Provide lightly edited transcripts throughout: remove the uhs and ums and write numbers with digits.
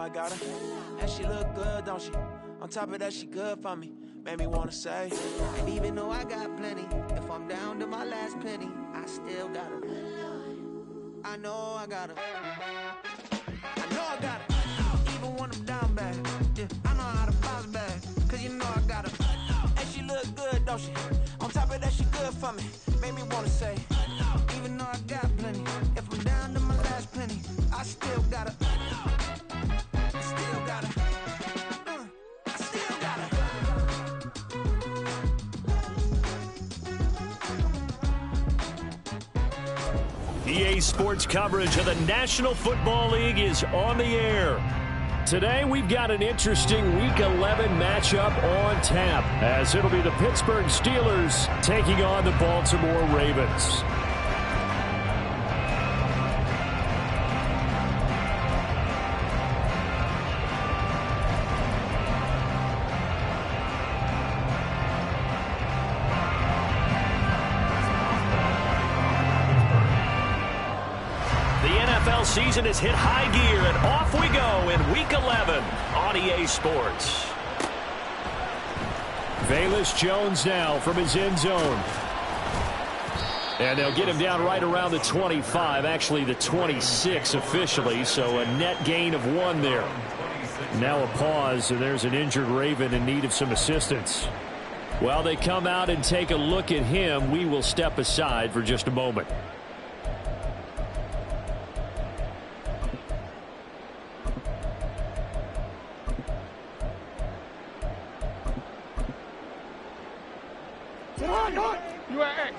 I got her. And she look good, don't she? On top of that, she good for me. Made me wanna say, and even though I got plenty, if I'm down to my last penny, I still got her. I know I got her. I know I got her. Even when I'm down bad, yeah, I know how to bounce back. Cause you know I got her. And she look good, don't she? On top of that, she good for me. Made me wanna say, even though I got plenty, if I'm down to my last penny, I still got her. I still got her. I still got her. EA Sports coverage of the National Football League is on the air. Today, we've got an interesting Week 11 matchup on tap, as it'll be the Pittsburgh Steelers taking on the Baltimore Ravens. Season has hit high gear, and off we go in Week 11 on EA Sports. Velus Jones now from his end zone. And they'll get him down right around the 25, actually the 26 officially, so a net gain of 1 there. Now a pause, and there's an injured Raven in need of some assistance. While they come out and take a look at him, we will step aside for just a moment. You are X.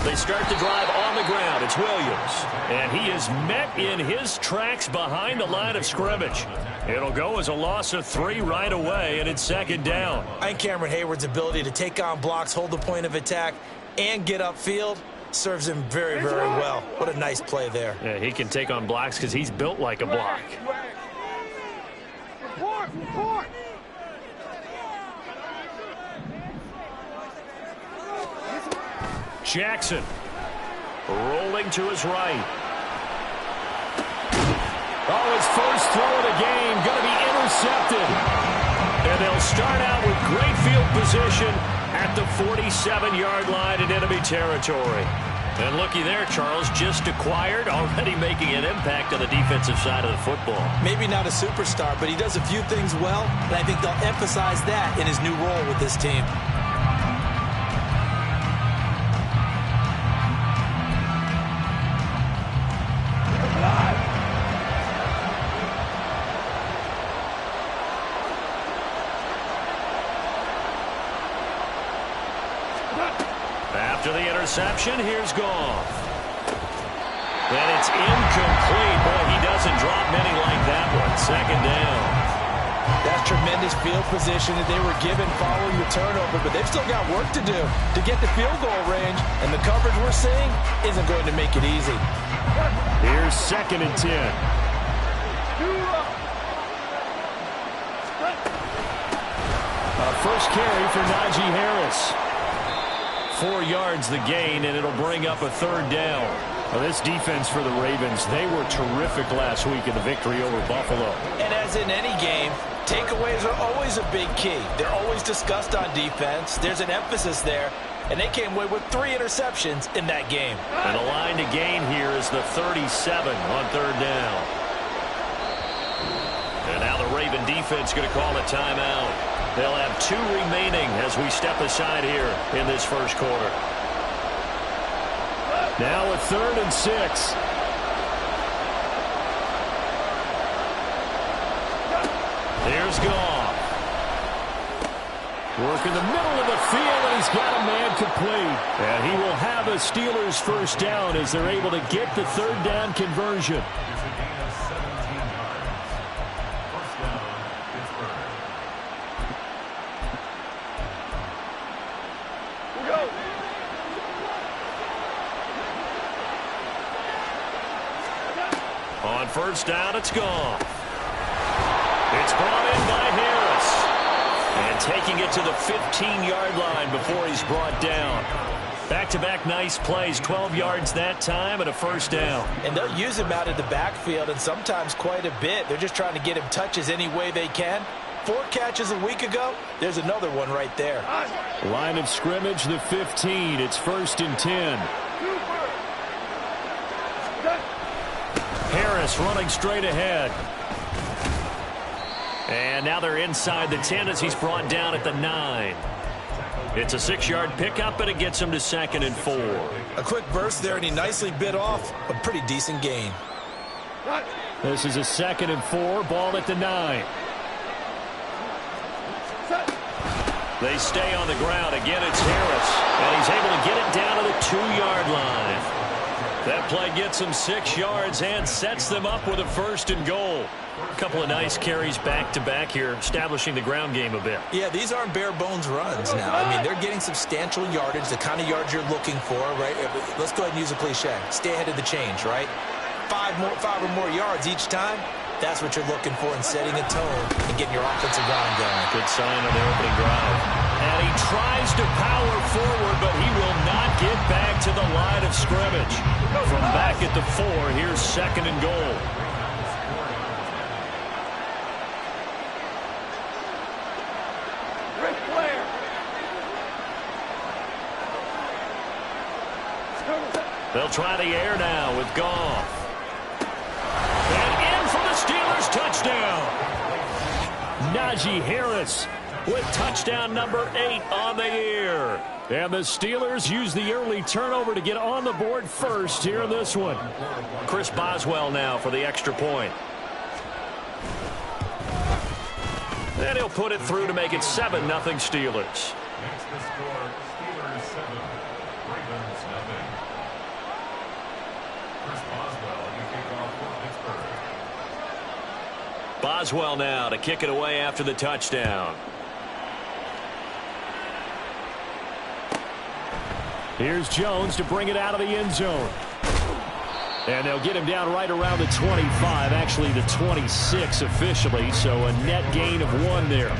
They start the drive on the ground. It's Williams. And he is met in his tracks behind the line of scrimmage. It'll go as a loss of 3 right away, and it's second down. I think Cameron Hayward's ability to take on blocks, hold the point of attack, and get upfield serves him very, very well. What a nice play there. Yeah, he can take on blocks because he's built like a block. Report. Jackson rolling to his right. Oh, his first throw of the game going to be intercepted. And they'll start out with great field position at the 47-yard line in enemy territory. And looky there, Charles, just acquired, already making an impact on the defensive side of the football. Maybe not a superstar, but he does a few things well, and I think they'll emphasize that in his new role with this team. After the interception, here's Goff. And it's incomplete. Boy, he doesn't drop many like that one. Second down. That's tremendous field position that they were given following the turnover, but they've still got work to do to get the field goal range, and the coverage we're seeing isn't going to make it easy. Here's 2nd and 10. First carry for Najee Harris. 4 yards the gain, and it'll bring up a 3rd down. Well, this defense for the Ravens, they were terrific last week in the victory over Buffalo. And as in any game, takeaways are always a big key. They're always discussed on defense. There's an emphasis there, and they came away with 3 interceptions in that game. And the line to gain here is the 37 on 3rd down. And now the Raven defense going to call a timeout. They'll have 2 remaining as we step aside here in this first quarter. Now a 3rd and 6. There's Goff. Working the middle of the field, and he's got a man complete. And he will have a Steelers first down as they're able to get the 3rd down conversion. On first down, it's Goff. It's brought in by Harris. And taking it to the 15-yard line before he's brought down. Back-to-back nice plays, 12 yards that time and a first down. And they'll use him out of the backfield and sometimes quite a bit. They're just trying to get him touches any way they can. 4 catches a week ago, there's another one right there. Line of scrimmage, the 15. It's 1st and 10. Harris running straight ahead. And now they're inside the 10 as he's brought down at the 9. It's a 6-yard pickup, and it gets him to 2nd and 4. A quick burst there, and he nicely bit off a pretty decent gain. This is a 2nd and 4, ball at the 9. They stay on the ground. Again, it's Harris, and he's able to get it down to the 2-yard line. That play gets them 6 yards and sets them up with a 1st and goal. A couple of nice carries back-to-back here, establishing the ground game a bit. Yeah, these aren't bare-bones runs now. I mean, they're getting substantial yardage, the kind of yards you're looking for, right? Let's go ahead and use a cliche. Stay ahead of the change, right? 5 or more yards each time. That's what you're looking for in setting a tone and getting your offensive line going. Good sign on the opening drive. And he tries to power forward, but he will not get back to the line of scrimmage. From back at the 4, here's 2nd and goal. They'll try the air now with Goff. And in for the Steelers touchdown. Najee Harris with touchdown number 8 on the year. And the Steelers use the early turnover to get on the board first here in this one. Chris Boswell now for the extra point. And he'll put it through to make it 7-0 Steelers. Next to score, Steelers 7, Ravens 0. Chris Boswell to kick off for Pittsburgh. Boswell now to kick it away after the touchdown. Here's Jones to bring it out of the end zone. And they'll get him down right around the 25, actually the 26 officially, so a net gain of 1 there.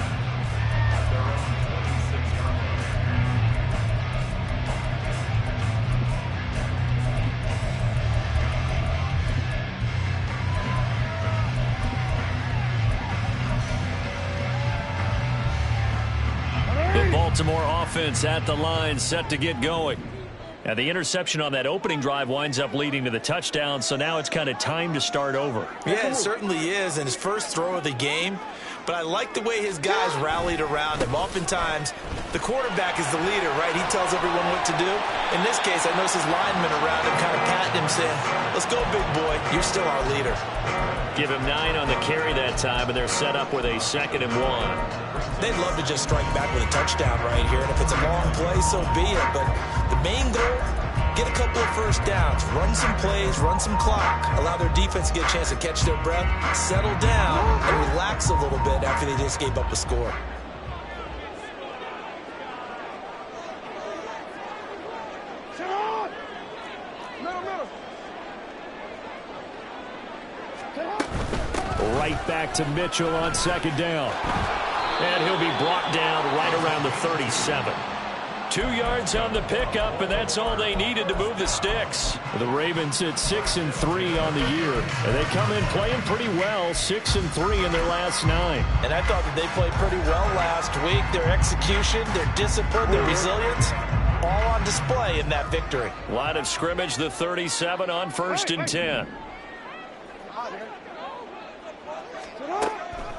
The Baltimore offense at the line, set to get going. And the interception on that opening drive winds up leading to the touchdown, so now it's kind of time to start over. Yeah, it certainly is, and his first throw of the game. But I like the way his guys rallied around him. Oftentimes, the quarterback is the leader, right? He tells everyone what to do. In this case, I noticed his linemen around him kind of patting him, saying, "Let's go, big boy. You're still our leader." Give him 9 on the carry that time, and they're set up with a 2nd and 1. They'd love to just strike back with a touchdown right here, and if it's a long play, so be it. But the main goal, get a couple of first downs, run some plays, run some clock, allow their defense to get a chance to catch their breath, settle down, and relax a little bit after they just gave up a score. Right back to Mitchell on 2nd down. And he'll be brought down right around the 37. 2 yards on the pickup, and that's all they needed to move the sticks. The Ravens at 6-3 on the year. And they come in playing pretty well, 6-3 in their last 9. And I thought that they played pretty well last week. Their execution, their discipline, their resilience, all on display in that victory. Line of scrimmage, the 37 on 1st and 10.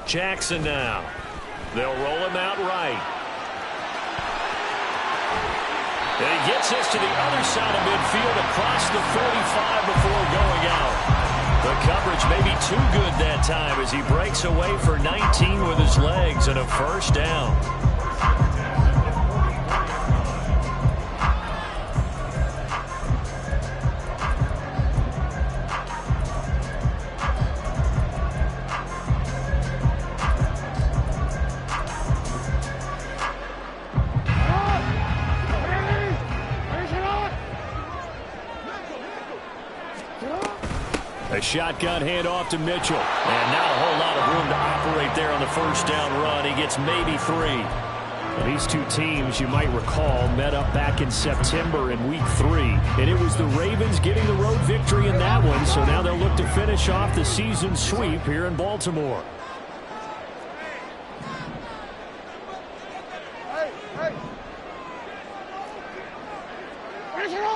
Jackson now. They'll roll him out right. And he gets us to the other side of midfield across the 45 before going out. The coverage may be too good that time as he breaks away for 19 with his legs and a first down. They A shotgun handoff to Mitchell. And not a whole lot of room to operate there on the first down run. He gets maybe 3. Well, these two teams, you might recall, met up back in September in Week 3. And it was the Ravens getting the road victory in that one. So now they'll look to finish off the season sweep here in Baltimore.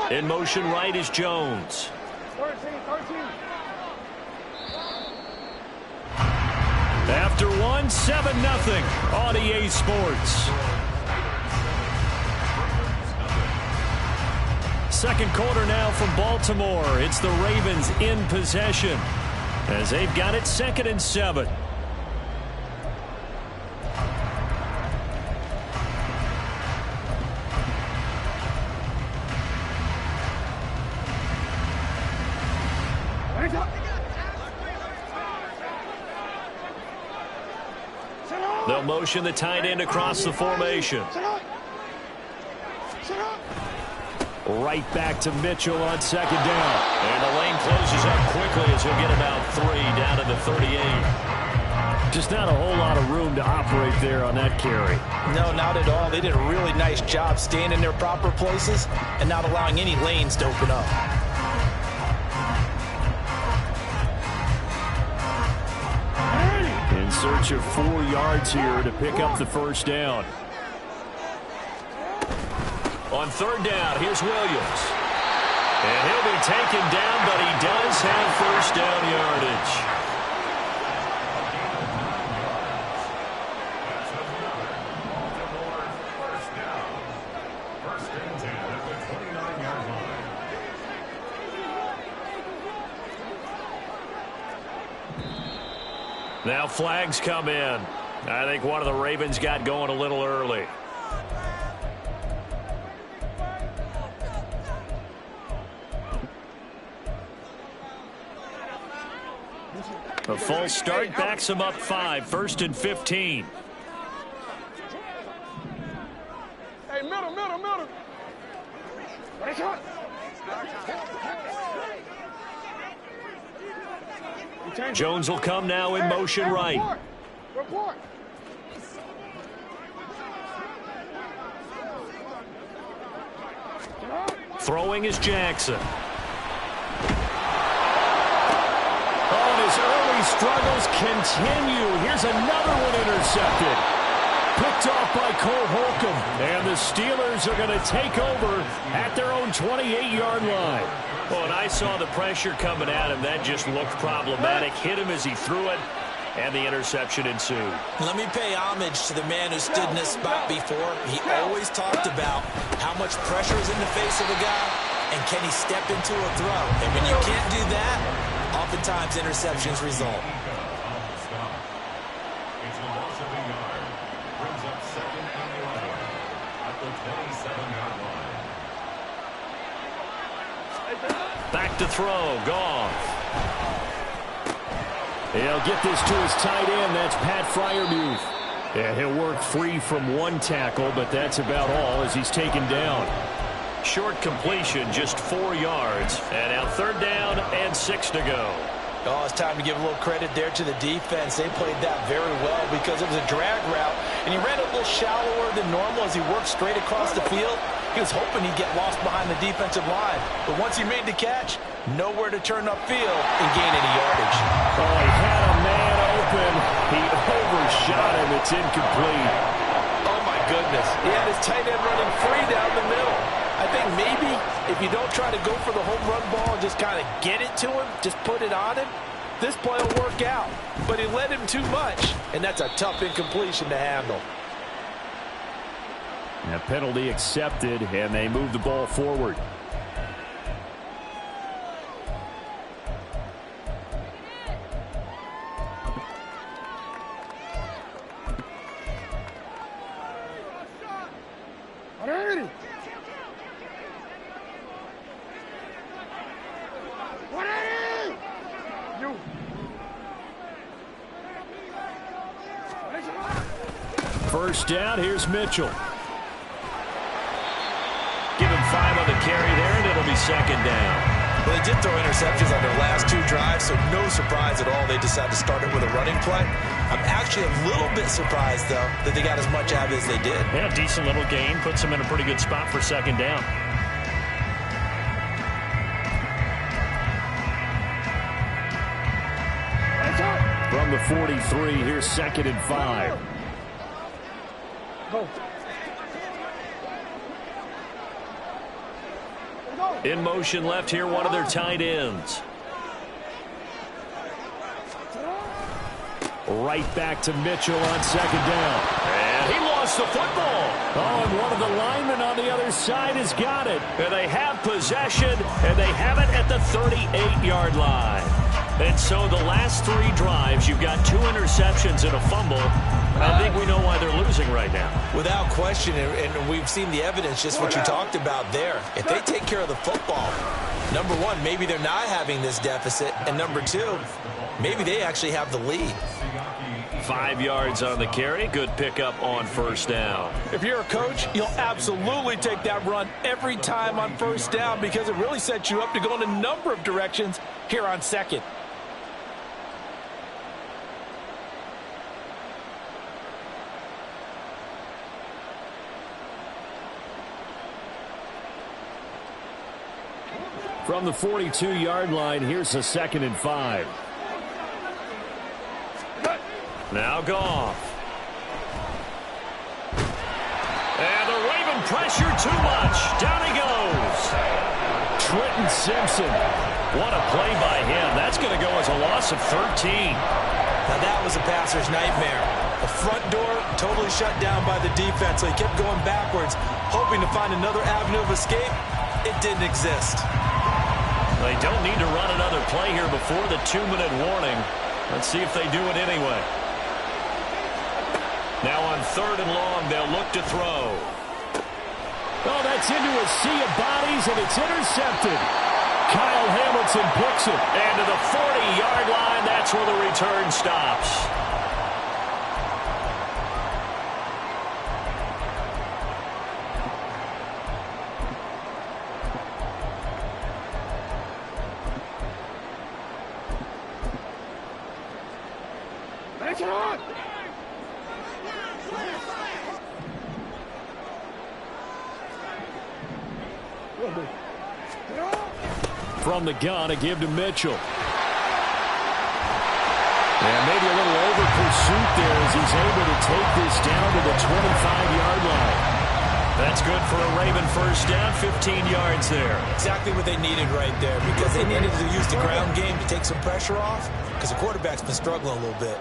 In motion right is Jones. 13. After one, 7-0 on EA Sports. Second quarter now from Baltimore. It's the Ravens in possession as they've got it 2nd and 7. They'll motion the tight end across the formation. Right back to Mitchell on 2nd down. And the lane closes up quickly as he'll get about 3 down to the 38. Just not a whole lot of room to operate there on that carry. No, not at all. They did a really nice job staying in their proper places and not allowing any lanes to open up. In search of 4 yards here to pick up the first down. On 3rd down, here's Williams. And he'll be taken down, but he does have first down yardage. Now flags come in. I think one of the Ravens got going a little early. A false start backs him up 5. 1st and 15. Hey, middle. Jones will come now in motion right. Report. Throwing is Jackson. Oh, and his early struggles continue. Here's another one intercepted. Picked off by Cole Holcomb. And the Steelers are going to take over at their own 28-yard line. Well, and I saw the pressure coming at him. That just looked problematic. Hit him as he threw it, and the interception ensued. Let me pay homage to the man who stood in this spot before. He always talked about how much pressure is in the face of a guy, and can he step into a throw. And when you can't do that, oftentimes interceptions result. It's a loss of a yard. Brings up 2nd and 11 at the 27-yard line. Back to throw. Goff. He'll get this to his tight end. That's Pat Freiermuth. And he'll work free from one tackle, but that's about all as he's taken down. Short completion, just 4 yards. And now 3rd down and 6 to go. Oh, it's time to give a little credit there to the defense. They played that very well because it was a drag route, and he ran a little shallower than normal as he worked straight across the field. He was hoping he'd get lost behind the defensive line, but once he made the catch, nowhere to turn upfield and gain any yardage. Oh, he had a man open. He overshot him. It's incomplete. Oh, my goodness. He had his tight end running free down the middle. I think maybe if you don't try to go for the home run ball and just kind of get it to him, just put it on him, this play will work out. But he led him too much, and that's a tough incompletion to handle. A penalty accepted, and they move the ball forward. First down, here's Mitchell. Give him 5 on the carry there, and it'll be 2nd down. Well, they did throw interceptions on their last 2 drives, so no surprise at all they decided to start it with a running play. I'm actually a little bit surprised, though, that they got as much out of it as they did. Yeah, decent little gain. Puts them in a pretty good spot for second down. From the 43, here's 2nd and 5. Go. In motion left here, one of their tight ends. Right back to Mitchell on 2nd down. And he lost the football. Oh, and one of the linemen on the other side has got it. And they have possession, and they have it at the 38-yard line. And so the last 3 drives, you've got 2 interceptions and a fumble. I think we know why they're losing right now. Without question, and we've seen the evidence, just what you talked about there. If they take care of the football, number one, maybe they're not having this deficit, and number 2, maybe they actually have the lead. 5 yards on the carry. Good pickup on 1st down. If you're a coach, you'll absolutely take that run every time on 1st down because it really sets you up to go in a number of directions here on 2nd. From the 42-yard line, here's a 2nd and 5. Now Goff. And the Raven pressure too much. Down he goes. Trenton Simpson. What a play by him. That's going to go as a loss of 13. Now that was a passer's nightmare. The front door totally shut down by the defense, so he kept going backwards, hoping to find another avenue of escape. It didn't exist. They don't need to run another play here before the 2-minute warning. Let's see if they do it anyway. Now on 3rd and long, they'll look to throw. Oh, that's into a sea of bodies, and it's intercepted. Kyle Hamilton picks it. And to the 40-yard line, that's where the return stops. From the gun, a give to Mitchell. And maybe a little over pursuit there as he's able to take this down to the 25-yard line. That's good for a Raven 1st down, 15 yards there. Exactly what they needed right there because they needed to use the ground game to take some pressure off because the quarterback's been struggling a little bit.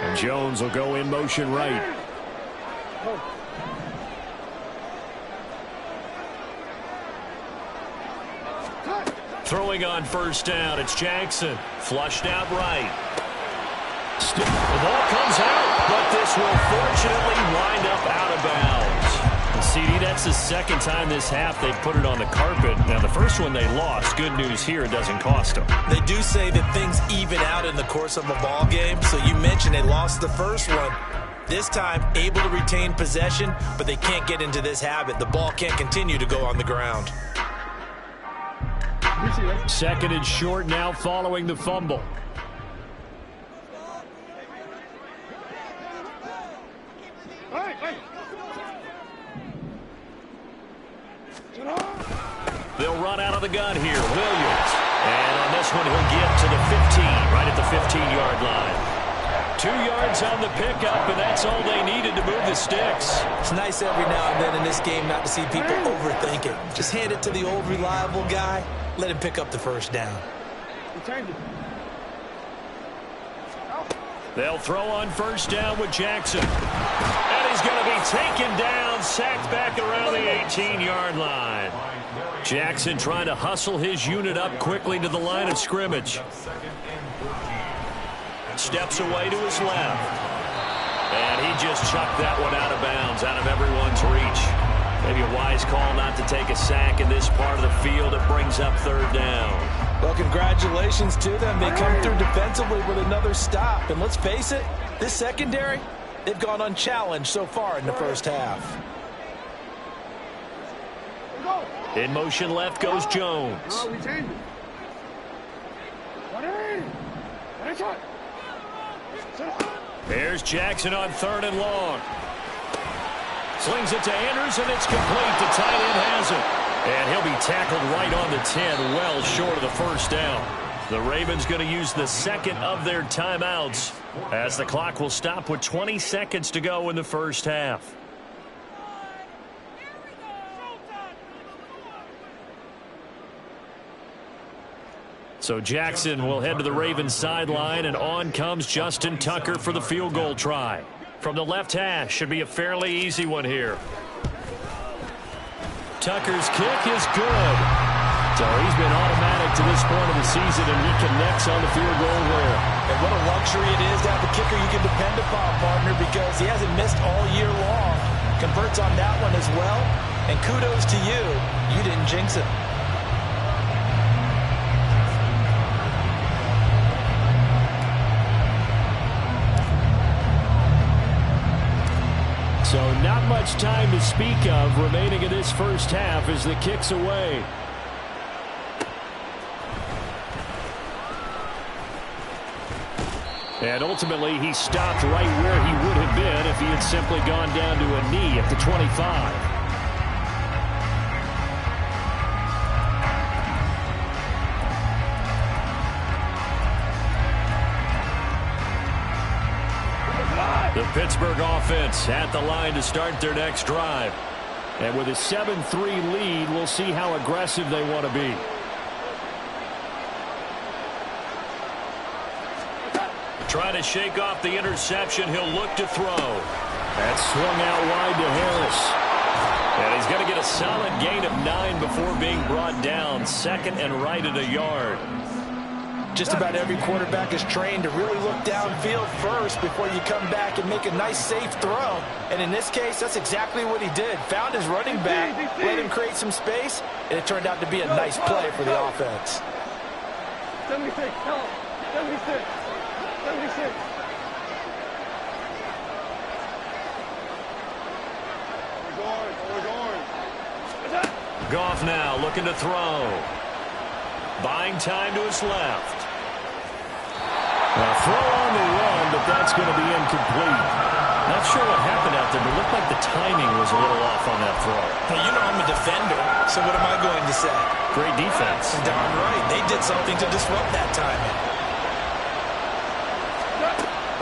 And Jones will go in motion right. Throwing on 1st down, it's Jackson. Flushed out right. The ball comes out, but this will fortunately wind up out of bounds. CD, that's the 2nd time this half they've put it on the carpet. Now, the first one they lost. Good news here, it doesn't cost them. They do say that things even out in the course of a ball game. So you mentioned they lost the first one. This time, able to retain possession, but they can't get into this habit. The ball can't continue to go on the ground. 2nd and short now following the fumble. They'll run out of the gun here. Williams. And on this one, he'll get to the 15, right at the 15-yard line. 2 yards on the pickup, and that's all they needed to move the sticks. It's nice every now and then in this game not to see people overthink it. Just hand it to the old reliable guy. Let him pick up the 1st down. They'll throw on 1st down with Jackson. And he's going to be taken down, sacked back around the 18-yard line. Jackson trying to hustle his unit up quickly to the line of scrimmage. Steps away to his left. And he just chucked that one out of bounds, out of everyone's reach. Maybe a wise call not to take a sack in this part of the field. It brings up 3rd down. Well, congratulations to them. They come through defensively with another stop. And let's face it, this secondary, they've gone unchallenged so far in the first half. In motion left goes Jones. No, we changed it. Here's Jackson on 3rd and long. Slings it to Andrews, and it's complete. The tight end has it. And he'll be tackled right on the 10, well short of the first down. The Ravens going to use the second of their timeouts as the clock will stop with 20 seconds to go in the first half. So Jackson will head to the Ravens sideline, and on comes Justin Tucker for the field goal try. From the left hash, should be a fairly easy one here. Tucker's kick is good. So he's been automatic to this point of the season, and he connects on the field goal there. And what a luxury it is to have a kicker you can depend upon, partner, because he hasn't missed all year long. Converts on that one as well, and kudos to you. You didn't jinx it. So not much time to speak of remaining in this first half as the kick's away. And ultimately, he stopped right where he would have been if he had simply gone down to a knee at the 25. The Pittsburgh offense at the line to start their next drive. And with a 7-3 lead, we'll see how aggressive they want to be. Trying to shake off the interception. He'll look to throw. That's swung out wide to Harris. And he's going to get a solid gain of 9 before being brought down. 2nd and right at a yard. Just about every quarterback is trained to really look downfield first before you come back and make a nice, safe throw. And in this case, that's exactly what he did. Found his running back, let him create some space, and it turned out to be a nice play for the offense. 76, 76, 76. Goff now looking to throw. Buying time to his left. Throw on the run, but that's going to be incomplete. Not sure what happened out there, but it looked like the timing was a little off on that throw. Hey, you know I'm a defender, so what am I going to say? Great defense. Darn right. They did something to disrupt that timing.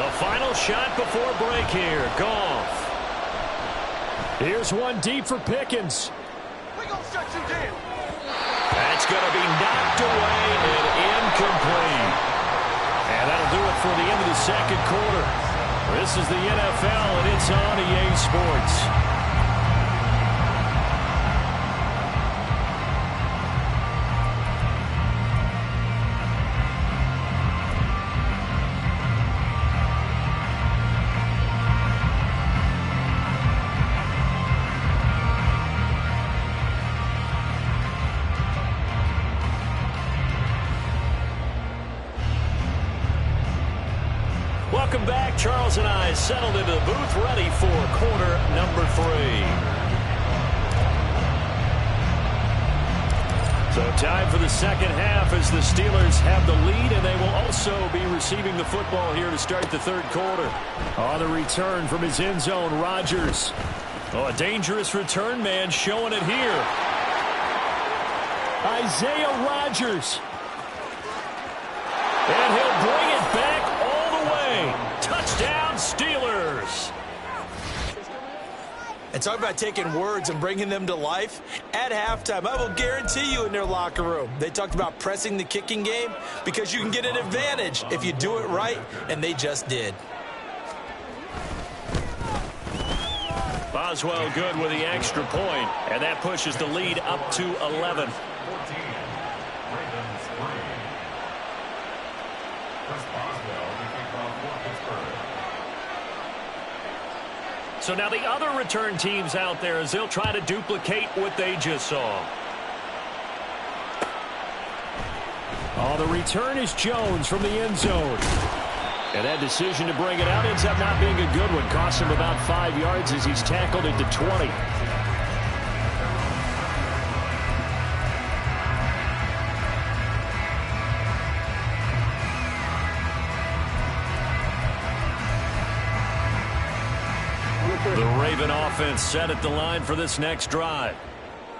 The final shot before break here. Goff. Here's one deep for Pickens. We gonna shut you down. That's going to be knocked away and incomplete. And that'll do it for the end of the second quarter. This is the NFL, and it's on EA Sports. Welcome back. Charles and I settled into the booth, ready for quarter number 3. So time for the second half as the Steelers have the lead, and they will also be receiving the football here to start the third quarter. On the return from his end zone, Rodgers. Oh, a dangerous return man showing it here. Isaiah Rodgers. And he'll bring it back all the way. Touchdown, Steelers. And talk about taking words and bringing them to life. At halftime, I will guarantee you in their locker room, they talked about pressing the kicking game because you can get an advantage if you do it right, and they just did. Boswell good with the extra point, and that pushes the lead up to 11. 14. Ravens 3. Chris Boswell, the kickoff for Pittsburgh. So now the other return teams out there as they'll try to duplicate what they just saw. Oh, the return is Jones from the end zone. And that decision to bring it out ends up not being a good one. Costs him about 5 yards as he's tackled at the 20. The Raven offense set at the line for this next drive.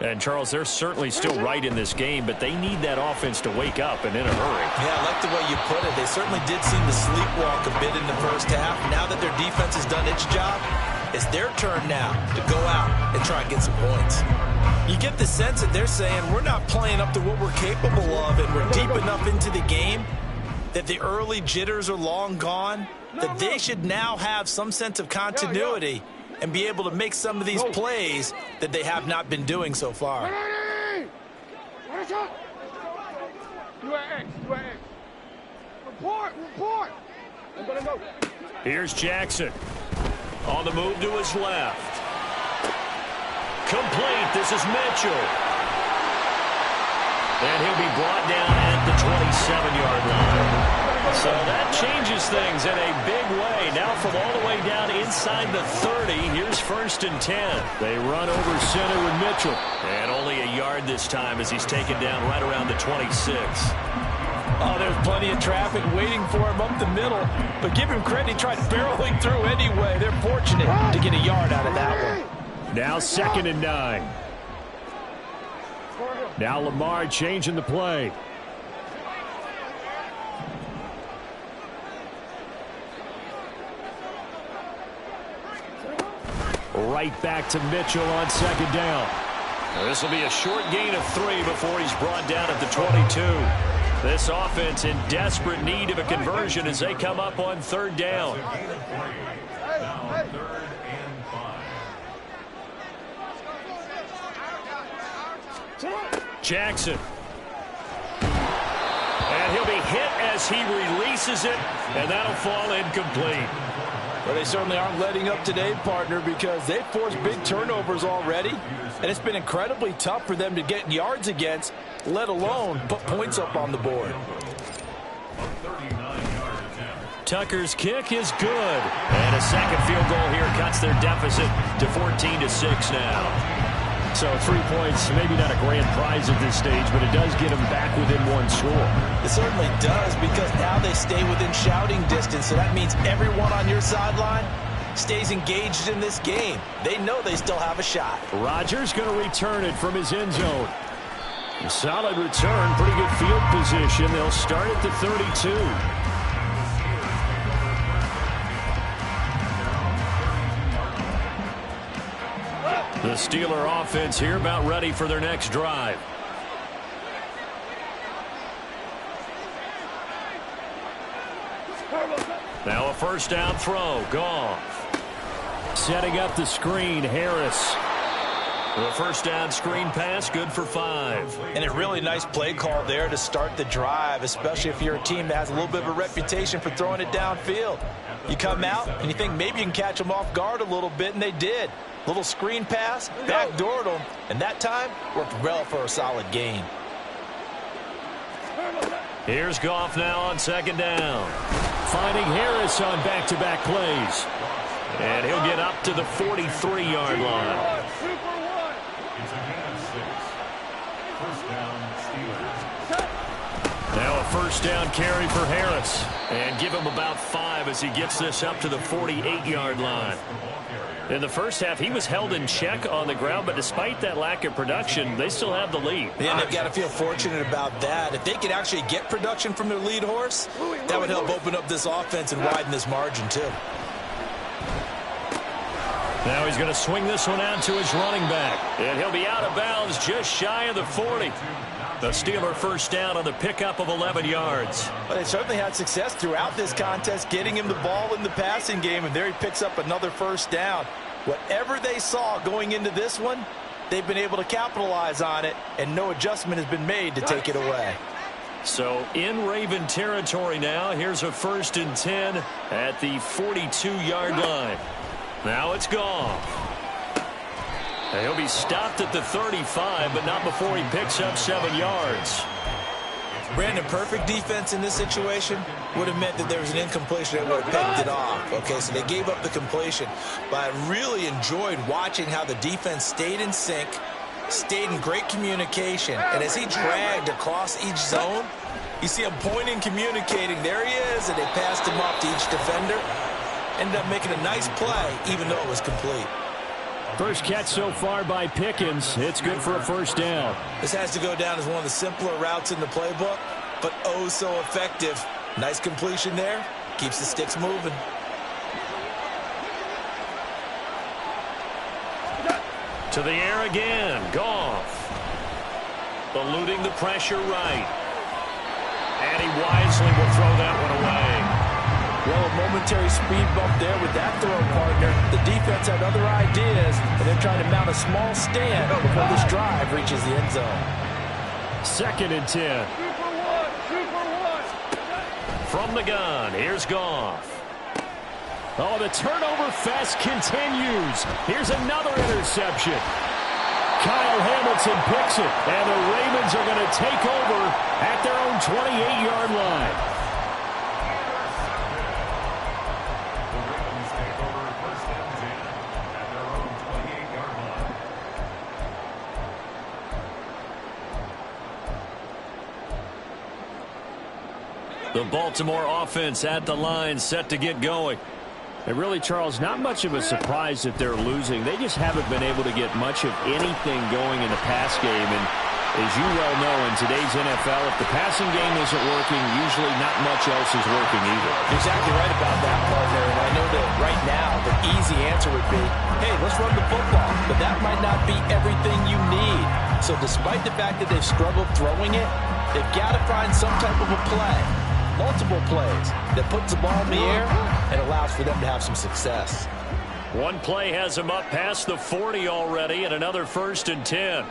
And, Charles, they're certainly still right in this game, but they need that offense to wake up and in a hurry. Yeah, I like the way you put it. They certainly did seem to sleepwalk a bit in the first half. Now that their defense has done its job, it's their turn now to go out and try and get some points. You get the sense that they're saying we're not playing up to what we're capable of, and we're deep enough into the game that the early jitters are long gone, that they should now have some sense of continuity and be able to make some of these plays that they have not been doing so far. Report. I'm gonna go. Here's Jackson. On the move to his left. Complete. This is Mitchell. And he'll be brought down at the 27-yard line. So that changes things in a big way. Now from all the way down inside the 30, here's 1st and 10. They run over center with Mitchell. And only a yard this time as he's taken down right around the 26. Oh, there's plenty of traffic waiting for him up the middle. But give him credit, he tried barreling through anyway. They're fortunate to get a yard out of that one. Now 2nd and 9. Now Lamar changing the play. Right back to Mitchell on 2nd down. This will be a short gain of 3 before he's brought down at the 22. This offense in desperate need of a conversion as they come up on 3rd down. Now 3rd and 5. Jackson. And he'll be hit as he releases it, and that'll fall incomplete. Well, they certainly aren't letting up today, partner, because they've forced big turnovers already, and it's been incredibly tough for them to get yards against, let alone put points up on the board. Tucker's kick is good, and a second field goal here cuts their deficit to 14-6 now. So 3 points, maybe not a grand prize at this stage, but it does get them back within one score. It certainly does, because now they stay within shouting distance, so that means everyone on your sideline stays engaged in this game. They know they still have a shot. Rodgers going to return it from his end zone. A solid return, pretty good field position. They'll start at the 32. The Steeler offense here about ready for their next drive. Now a 1st down throw. Goff. Setting up the screen. Harris. The 1st down screen pass, good for 5. And a really nice play call there to start the drive, especially if you're a team that has a little bit of a reputation for throwing it downfield. You come out and you think maybe you can catch them off guard a little bit, and they did. Little screen pass, backdoored them, and that time worked well for a solid gain. Here's Goff now on 2nd down. Finding Harris on back-to-back plays. And he'll get up to the 43-yard line. It's a gain of 6. 1st down, Steelers. Now a 1st down carry for Harris. And give him about 5 as he gets this up to the 48-yard line. In the first half, he was held in check on the ground, but despite that lack of production, they still have the lead. Yeah, they've got to feel fortunate about that. If they could actually get production from their lead horse, that would help open up this offense and widen this margin, too. Now he's going to swing this one out to his running back. And he'll be out of bounds just shy of the 40. The Steeler 1st down on the pickup of 11 yards. But they certainly had success throughout this contest, getting him the ball in the passing game, and there he picks up another 1st down. Whatever they saw going into this one, they've been able to capitalize on it, and no adjustment has been made to take it away. So in Raven territory now, here's a 1st and 10 at the 42-yard line. Now it's Goff. And he'll be stopped at the 35, but not before he picks up 7 yards. Brandon, perfect defense in this situation would have meant that there was an incompletion that would have picked it off. Okay, so they gave up the completion. But I really enjoyed watching how the defense stayed in sync, stayed in great communication. And as he dragged across each zone, you see him pointing, communicating. There he is, and they passed him off to each defender. Ended up making a nice play, even though it was complete. First catch so far by Pickens. It's good for a first down. This has to go down as one of the simpler routes in the playbook, but oh so effective. Nice completion there. Keeps the sticks moving. To the air again. Goff. Eluding the pressure right. And he wisely will throw that one away. Well, a momentary speed bump there with that throw partner. The defense had other ideas, and they're trying to mount a small stand before this drive reaches the end zone. 2nd and 10. From the gun, here's Goff. Oh, the turnover fest continues. Here's another interception. Kyle Hamilton picks it, and the Ravens are going to take over at their own 28-yard line. The Ravens take over 1st and 10 at their own 28-yard line. The Baltimore offense at the line, set to get going. And really, Charles, not much of a surprise that they're losing. They just haven't been able to get much of anything going in the pass game. And as you well know, in today's NFL, if the passing game isn't working, usually not much else is working either. You're exactly right about that, partner. And I know that right now the easy answer would be, hey, let's run the football. But that might not be everything you need. So despite the fact that they've struggled throwing it, they've got to find some type of a play. Multiple plays that puts the ball in the air and allows for them to have some success. One play has them up past the 40 already, and another 1st and 10.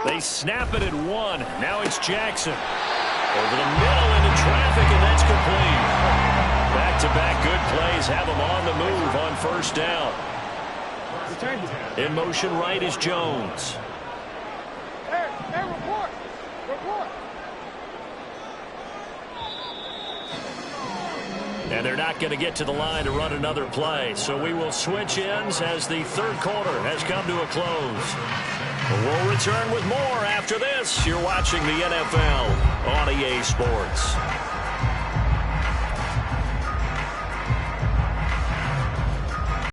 They snap it at 1. Now it's Jackson. Over the middle into traffic, and that's complete. Back-to-back good plays have him on the move on 1st down. In motion right is Jones. Hey, report. And they're not going to get to the line to run another play. So we will switch ends as the 3rd quarter has come to a close. We'll return with more after this. You're watching the NFL on EA Sports.